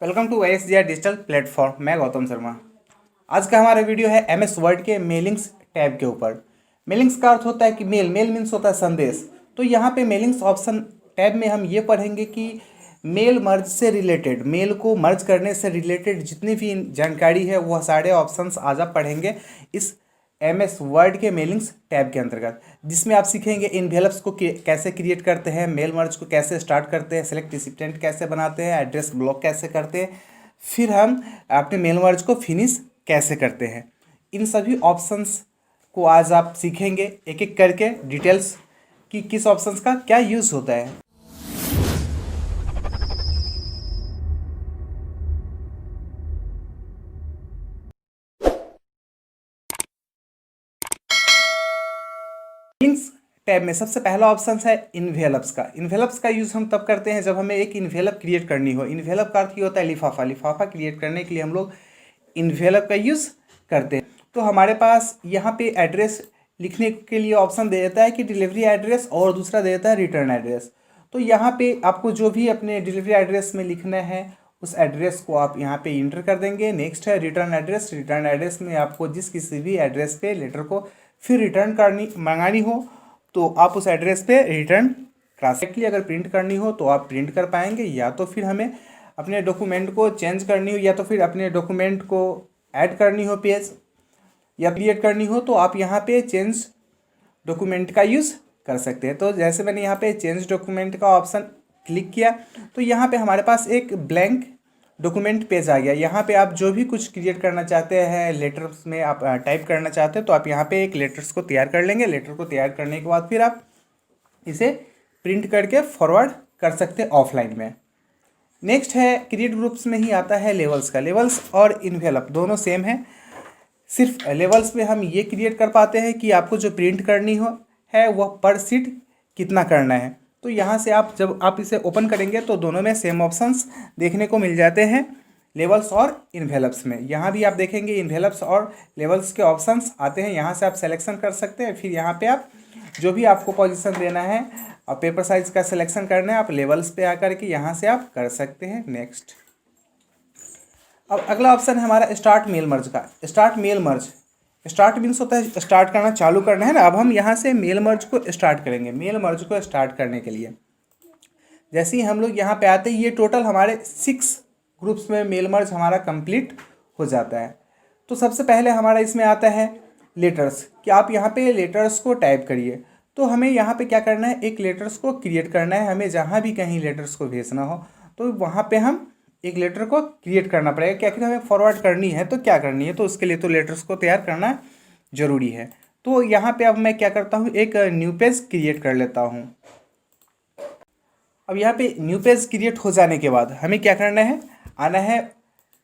Welcome to YSGR digital platform. मैं गौतम शर्मा। आज का हमारा वीडियो है MS वर्ड के मेलिंग्स टैब के ऊपर। मेलिंग्स का अर्थ होता है कि मेल मीन्स होता है संदेश। तो यहाँ पे मेलिंग्स ऑप्शन टैब में हम ये पढ़ेंगे कि मेल मर्ज से रिलेटेड, मेल को मर्ज करने से रिलेटेड जितनी भी जानकारी है वह सारे ऑप्शंस आज आप पढ़ेंगे इस MS वर्ड के मेलिंग्स टैब के अंतर्गत, जिसमें आप सीखेंगे इन्वेलप्स को कैसे क्रिएट करते हैं, मेल मर्ज को कैसे स्टार्ट करते हैं, सेलेक्ट रिसिप्टेंट कैसे बनाते हैं, एड्रेस ब्लॉक कैसे करते हैं, फिर हम अपने मेल मर्ज को फिनिश कैसे करते हैं। इन सभी ऑप्शंस को आज आप सीखेंगे एक एक करके डिटेल्स कि किस ऑप्शंस का क्या यूज़ होता है। लिंक्स टैब में सबसे पहला ऑप्शन है इन्वेलप्स का। इन्वेलप्स का यूज़ हम तब करते हैं जब हमें एक इन्वेलप क्रिएट करनी हो। इन्वेलप का अर्थ ही होता है लिफाफा। लिफाफा क्रिएट करने के लिए हम लोग इन्वेलप का यूज़ करते हैं। तो हमारे पास यहाँ पे एड्रेस लिखने के लिए ऑप्शन दे देता है कि डिलीवरी एड्रेस, और दूसरा दे देता है रिटर्न एड्रेस। तो यहाँ पे आपको जो भी अपने डिलीवरी एड्रेस में लिखना है उस एड्रेस को आप यहाँ पे इंटर कर देंगे। नेक्स्ट है रिटर्न एड्रेस। रिटर्न एड्रेस में आपको जिस किसी भी एड्रेस पे लेटर को फिर रिटर्न मंगानी हो तो आप उस एड्रेस पे रिटर्न करा सकते। अगर प्रिंट करनी हो तो आप प्रिंट कर पाएंगे, या तो फिर हमें अपने डॉक्यूमेंट को चेंज करनी हो, या तो फिर अपने डॉक्यूमेंट को ऐड करनी हो पेज, या क्रिएट करनी हो तो आप यहाँ पे चेंज डॉक्यूमेंट का यूज़ कर सकते हैं। तो जैसे मैंने यहाँ पे चेंज डॉक्यूमेंट का ऑप्शन क्लिक किया तो यहाँ पे हमारे पास एक ब्लैंक डॉक्यूमेंट पेज आ गया। यहाँ पे आप जो भी कुछ क्रिएट करना चाहते हैं, लेटर्स में आप टाइप करना चाहते हैं तो आप यहाँ पे एक लेटर्स को तैयार कर लेंगे। लेटर को तैयार करने के बाद फिर आप इसे प्रिंट करके फॉरवर्ड कर सकते हैं ऑफलाइन में। नेक्स्ट है क्रिएट ग्रुप्स में ही आता है लेवल्स का। लेवल्स और इन्वेलप दोनों सेम है। सिर्फ लेवल्स में हम ये क्रिएट कर पाते हैं कि आपको जो प्रिंट करनी हो है वह पर सीट कितना करना है। तो यहाँ से आप जब आप इसे ओपन करेंगे तो दोनों में सेम ऑप्शंस देखने को मिल जाते हैं, लेवल्स और इन्वेलप्स में। यहाँ भी आप देखेंगे इन्वेलप्स और लेवल्स के ऑप्शंस आते हैं। यहाँ से आप सिलेक्शन कर सकते हैं। फिर यहाँ पे आप जो भी आपको पोजीशन देना है और पेपर साइज का सिलेक्शन करना है, आप लेवल्स पे आकर के यहाँ से आप कर सकते हैं। नेक्स्ट, अब अगला ऑप्शन है हमारा स्टार्ट मेल मर्ज का। Start mail merge, start means होता है स्टार्ट करना, चालू करना है ना। अब हम यहाँ से मेल मर्ज को स्टार्ट करेंगे। मेल मर्ज को स्टार्ट करने के लिए जैसे ही हम लोग यहाँ पे आते हैं, ये टोटल हमारे 6 ग्रुप्स में मेल मर्ज हमारा कंप्लीट हो जाता है। तो सबसे पहले हमारा इसमें आता है लेटर्स, कि आप यहाँ पे लेटर्स को टाइप करिए। तो हमें यहाँ पे क्या करना है, एक लेटर्स को क्रिएट करना है। हमें जहाँ भी कहीं लेटर्स को भेजना हो तो वहाँ पे हम एक लेटर को क्रिएट करना पड़ेगा। क्या कि हमें फॉरवर्ड करनी है तो क्या करनी है, तो उसके लिए तो लेटर्स को तैयार करना ज़रूरी है। तो यहाँ पे अब मैं क्या करता हूँ, एक न्यू पेज क्रिएट कर लेता हूँ। अब यहाँ पे न्यू पेज क्रिएट हो जाने के बाद हमें क्या करना है, आना है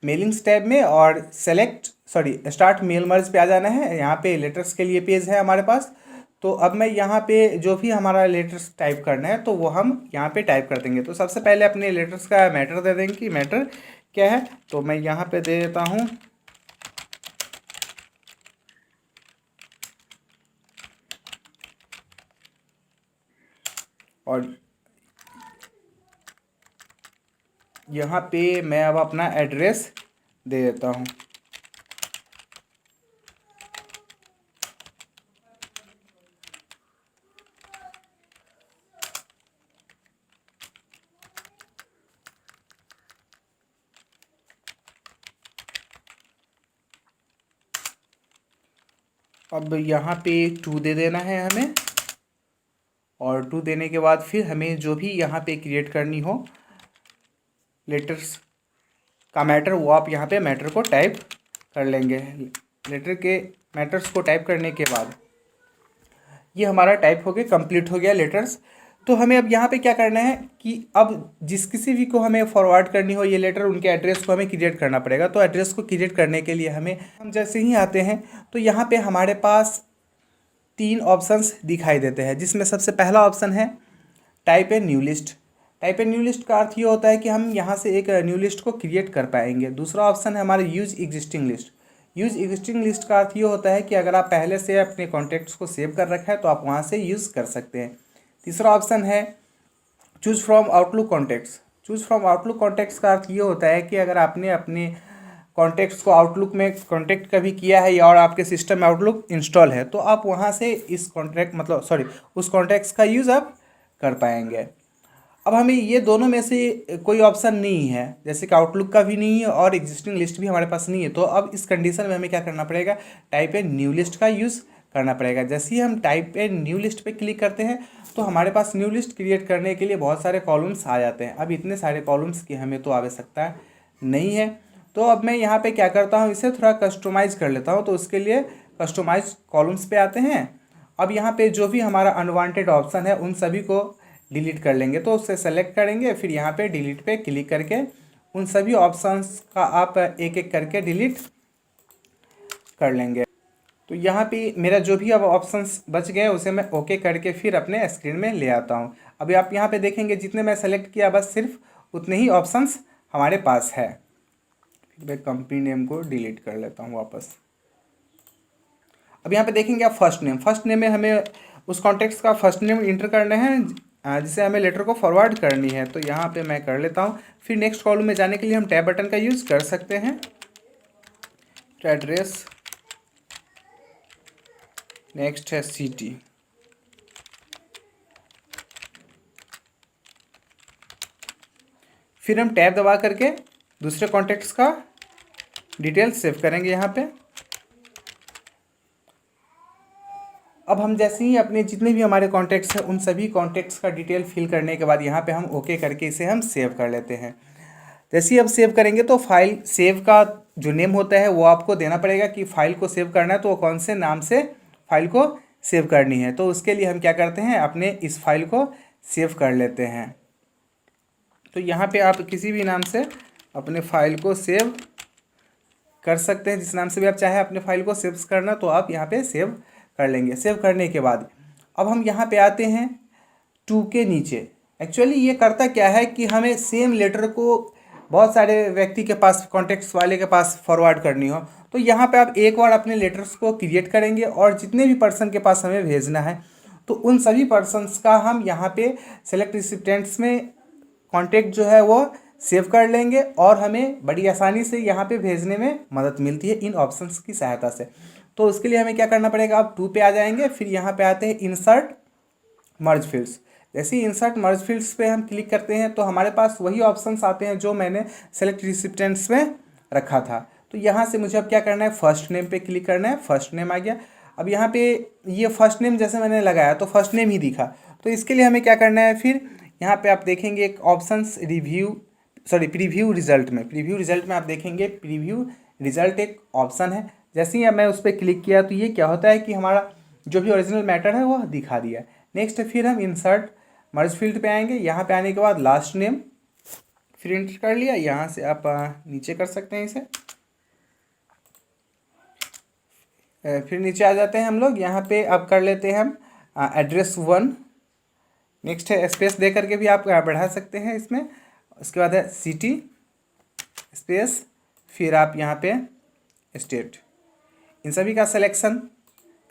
मेलिंग्स टैब में और स्टार्ट मेल मर्ज पे आ जाना है। यहाँ पे लेटर्स के लिए पेज है हमारे पास। तो अब मैं यहाँ पे जो भी हमारा लेटर्स टाइप करना है तो वो हम यहाँ पे टाइप कर देंगे। तो सबसे पहले अपने लेटर्स का मैटर दे देंगे कि मैटर क्या है। तो मैं यहाँ पे दे देता हूँ और यहाँ पे मैं अब अपना एड्रेस दे देता हूँ। अब यहाँ पे 2 दे देना है हमें, और 2 देने के बाद फिर हमें जो भी यहाँ पे क्रिएट करनी हो लेटर्स का मैटर, वो आप यहाँ पे मैटर को टाइप कर लेंगे। लेटर के मैटर्स को टाइप करने के बाद ये हमारा टाइप हो गया, कंप्लीट हो गया लेटर्स। तो हमें अब यहाँ पे क्या करना है कि अब जिस किसी भी को हमें फॉरवर्ड करनी हो ये लेटर, उनके एड्रेस को हमें क्रिएट करना पड़ेगा। तो एड्रेस को क्रिएट करने के लिए हम जैसे ही आते हैं तो यहाँ पे हमारे पास 3 ऑप्शंस दिखाई देते हैं, जिसमें सबसे पहला ऑप्शन है type a new list. Type a new list का अर्थ ये होता है कि हम यहाँ से एक न्यू लिस्ट को क्रिएट कर पाएंगे। दूसरा ऑप्शन है हमारा use existing list. Use existing list का अर्थ ये होता है कि अगर आप पहले से अपने कॉन्टैक्ट्स को सेव कर रखा है तो आप वहाँ से यूज़ कर सकते हैं। तीसरा ऑप्शन है choose from outlook contacts. Choose from outlook contacts का अर्थ ये होता है कि अगर आपने अपने कॉन्टैक्ट्स को आउटलुक में कॉन्टैक्ट कभी किया है या और आपके सिस्टम में आउटलुक इंस्टॉल है तो आप वहाँ से इस कॉन्टैक्ट मतलब सॉरी उस कॉन्टैक्ट्स का यूज़ आप कर पाएंगे। अब हमें ये दोनों में से कोई ऑप्शन नहीं है, जैसे कि आउटलुक का भी नहीं है और एग्जिस्टिंग लिस्ट भी हमारे पास नहीं है, तो अब इस कंडीशन में हमें क्या करना पड़ेगा, टाइप ए न्यू लिस्ट का यूज़ करना पड़ेगा। जैसे ही हम टाइप ए न्यू लिस्ट पे क्लिक करते हैं तो हमारे पास न्यू लिस्ट क्रिएट करने के लिए बहुत सारे कॉलम्स आ जाते हैं। अब इतने सारे कॉलम्स की हमें तो आवश्यकता नहीं है, तो अब मैं यहाँ पे क्या करता हूँ, इसे थोड़ा कस्टमाइज़ कर लेता हूँ। तो उसके लिए कस्टमाइज कॉलम्स पे आते हैं। अब यहाँ पे जो भी हमारा अनवांटेड ऑप्शन है उन सभी को डिलीट कर लेंगे, तो उससे सेलेक्ट करेंगे, फिर यहाँ पे डिलीट पे क्लिक करके उन सभी ऑप्शंस का आप एक एक करके डिलीट कर लेंगे। तो यहाँ पे मेरा जो भी अब ऑप्शंस बच गए उसे मैं ओके करके फिर अपने स्क्रीन में ले आता हूँ। अभी आप यहाँ पे देखेंगे जितने मैं सेलेक्ट किया बस सिर्फ उतने ही ऑप्शंस हमारे पास है। फिर मैं कंपनी नेम को डिलीट कर लेता हूँ वापस। अब यहाँ पे देखेंगे आप फर्स्ट नेम में हमें उस कॉन्टेक्स्ट का फर्स्ट नेम इंटर करना है जिसे हमें लेटर को फॉरवर्ड करनी है, तो यहाँ पे मैं कर लेता हूँ। फिर नेक्स्ट कॉलम में जाने के लिए हम टैब बटन का यूज़ कर सकते हैं। एड्रेस नेक्स्ट है सिटी, फिर हम टैब दबा करके दूसरे कॉन्टेक्ट्स का डिटेल सेव करेंगे यहाँ पे। अब हम जैसे ही अपने जितने भी हमारे कॉन्टैक्ट्स हैं उन सभी कॉन्टैक्ट्स का डिटेल फिल करने के बाद यहाँ पे हम ओके करके इसे हम सेव कर लेते हैं। जैसे ही अब सेव करेंगे तो फाइल सेव का जो नेम होता है वो आपको देना पड़ेगा कि फ़ाइल को सेव करना है तो वो कौन से नाम से फाइल को सेव करनी है। तो उसके लिए हम क्या करते हैं, अपने इस फाइल को सेव कर लेते हैं। तो यहाँ पे आप किसी भी नाम से अपने फाइल को सेव कर सकते हैं, जिस नाम से भी आप चाहें अपने फाइल को सेव करना तो आप यहाँ पे सेव कर लेंगे। सेव करने के बाद अब हम यहाँ पे आते हैं टू के नीचे। एक्चुअली ये करता क्या है कि हमें सेम लेटर को बहुत सारे व्यक्ति के पास, कॉन्टेक्ट्स वाले के पास फॉरवर्ड करनी हो, तो यहाँ पे आप एक बार अपने लेटर्स को क्रिएट करेंगे और जितने भी पर्सन के पास हमें भेजना है तो उन सभी पर्सन्स का हम यहाँ पे सेलेक्ट रिसिप्टेंट्स में कॉन्टेक्ट जो है वो सेव कर लेंगे और हमें बड़ी आसानी से यहाँ पे भेजने में मदद मिलती है इन ऑप्शंस की सहायता से। तो उसके लिए हमें क्या करना पड़ेगा, आप 2 पे आ जाएंगे, फिर यहाँ पे आते हैं इंसर्ट मर्ज फील्ड्स। जैसे ही इंसर्ट मर्ज फील्ड्स पे हम क्लिक करते हैं तो हमारे पास वही ऑप्शंस आते हैं जो मैंने सेलेक्ट रिसिप्टेंट्स में रखा था। तो यहाँ से मुझे अब क्या करना है, फर्स्ट नेम पे क्लिक करना है। फर्स्ट नेम आ गया। अब यहाँ पे ये फर्स्ट नेम जैसे मैंने लगाया तो फर्स्ट नेम ही दिखा, तो इसके लिए हमें क्या करना है, फिर यहाँ पे आप देखेंगे एक ऑप्शंस प्रीव्यू रिजल्ट में आप देखेंगे प्रीव्यू रिजल्ट एक ऑप्शन है। जैसे ही मैं उस पर क्लिक किया तो ये क्या होता है कि हमारा जो भी ओरिजिनल मैटर है वो दिखा दिया। नेक्स्ट फिर हम इंसर्ट मर्ज फील्ड पे आएंगे। यहाँ पे आने के बाद लास्ट नेम फिर एंटर कर लिया। यहाँ से आप नीचे कर सकते हैं इसे, फिर नीचे आ जाते हैं हम लोग। यहाँ पे अब कर लेते हैं हम एड्रेस 1। नेक्स्ट है स्पेस दे करके भी आप बढ़ा सकते हैं इसमें। उसके बाद है सिटी स्पेस, फिर आप यहाँ पे स्टेट। इन सभी का सिलेक्शन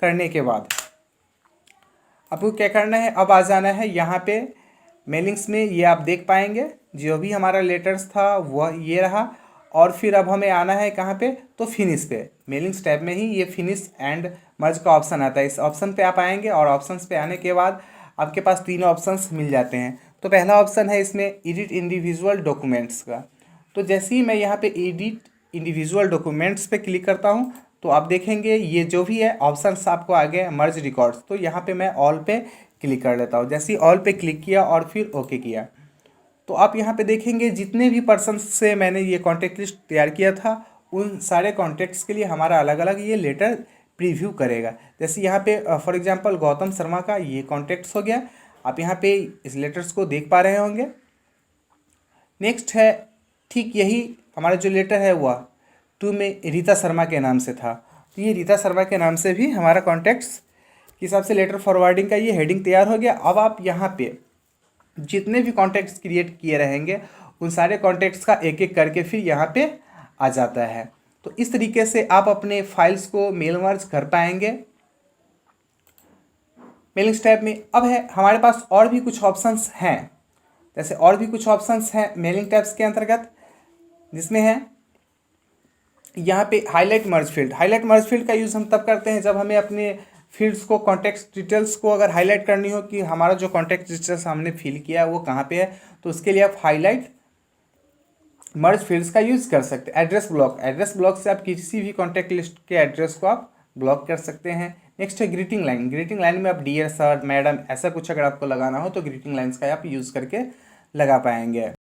करने के बाद आपको क्या करना है, अब आ जाना है यहाँ पे मेलिंग्स में। ये आप देख पाएंगे जो भी हमारा लेटर्स था वह ये रहा। और फिर अब हमें आना है कहाँ पे, तो फिनिश पे। मेलिंग्स टैब में ही ये फिनिश एंड मर्ज का ऑप्शन आता है। इस ऑप्शन पे आप आएंगे और ऑप्शंस पे आने के बाद आपके पास 3 ऑप्शंस मिल जाते हैं। तो पहला ऑप्शन है इसमें एडिट इंडिविजुअल डॉक्यूमेंट्स का। तो जैसे ही मैं यहाँ पे एडिट इंडिविजुअल डॉक्यूमेंट्स पे क्लिक करता हूँ तो आप देखेंगे ये जो भी है ऑप्शंस आपको आ गए मर्ज रिकॉर्ड्स। तो यहाँ पे मैं ऑल पे क्लिक कर लेता हूँ। जैसे ही ऑल पे क्लिक किया और फिर ओके किया तो आप यहाँ पे देखेंगे जितने भी पर्सन्स से मैंने ये कॉन्टेक्ट लिस्ट तैयार किया था उन सारे कॉन्टेक्ट्स के लिए हमारा अलग अलग ये लेटर प्रीव्यू करेगा। जैसे यहाँ पे फॉर एग्जांपल गौतम शर्मा का ये कॉन्टेक्ट्स हो गया। आप यहाँ पे इस लेटर्स को देख पा रहे होंगे। नेक्स्ट है ठीक यही हमारा जो लेटर है वह 2 में रीता शर्मा के नाम से था। तो ये रीता शर्मा के नाम से भी हमारा कॉन्टेक्ट्स के हिसाब से लेटर फॉरवर्डिंग का ये हेडिंग तैयार हो गया। अब आप यहाँ पे जितने भी कॉन्टेक्ट्स क्रिएट किए रहेंगे उन सारे कॉन्टेक्ट्स का एक एक करके फिर यहाँ पे आ जाता है। तो इस तरीके से आप अपने फाइल्स को मेल मर्ज कर पाएंगे मेलिंग्स टैब में। अब है हमारे पास और भी कुछ ऑप्शंस हैं। जैसे और भी कुछ ऑप्शंस हैं मेलिंग टैब्स के अंतर्गत, जिसमें है यहाँ पे हाईलाइट मर्ज फील्ड। हाईलाइट मर्ज फील्ड का यूज़ हम तब करते हैं जब हमें अपने फील्ड्स को, कॉन्टेक्ट डिटेल्स को अगर हाईलाइट करनी हो कि हमारा जो कॉन्टेक्ट डिटेल्स हमने फिल किया है वो कहाँ पे है, तो उसके लिए आप हाईलाइट मर्ज फील्ड्स का यूज़ कर सकते हैं। एड्रेस ब्लॉक से आप किसी भी कॉन्टैक्ट लिस्ट के एड्रेस को आप ब्लॉक कर सकते हैं। नेक्स्ट है ग्रीटिंग लाइन। ग्रीटिंग लाइन में आप डियर सर, मैडम, ऐसा कुछ अगर आपको लगाना हो तो ग्रीटिंग लाइन्स का आप यूज़ करके लगा पाएंगे।